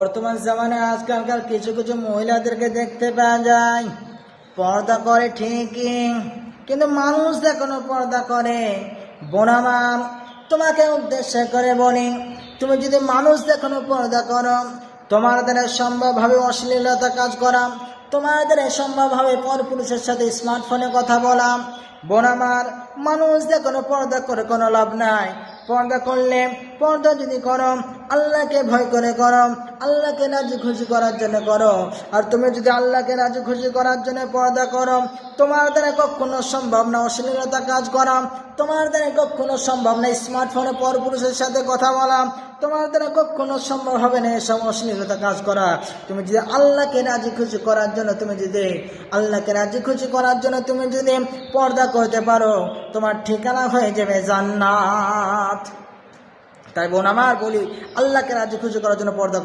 বর্তমান জামানায় আজকালকার কিছু কিছু মহিলাদেরকে দেখতে পাওয়া যায়, পর্দা করে ঠিকই, কিন্তু মানুষ এখনো পর্দা করে। বোন আমার, তোমাকে উদ্দেশ্য করে বলি, তুমি যদি মানুষ এখনো পর্দা করো, তোমার দ্বারা সম্ভব হবে অশ্লীলতা কাজ করা, তোমার দ্বারা সম্ভব হবে পরপুরুষের সাথে স্মার্টফোনে কথা বলা। বোন আমার, মানুষ এখনো পর্দা করে কোনো লাভ নাই। পর্দা করলে, পর্দা যদি করো আল্লাহকে ভয় করে করো, আল্লাহকে রাজি খুশি করার জন্য করো। আর তুমি যদি আল্লাহকে রাজি খুশি করার জন্য পর্দা করো, তোমার দ্বারা কখনো সম্ভব না অশ্লীলতা কাজ করা, তোমার দ্বারা কখনো সম্ভব না স্মার্টফোনে পরপুরুষের সাথে কথা বলা, তোমার দ্বারা কখনো সম্ভব হবে না এসব অশ্লীলতা কাজ করা। তুমি যদি আল্লাহকে রাজি খুশি করার জন্য তুমি যদি পর্দা করতে পারো, তোমার ঠিকানা হয়ে যাবে জান্নাত। তাই বোন আমার বলি, আল্লাহকে রাজি খুশি করার জন্য পর্দা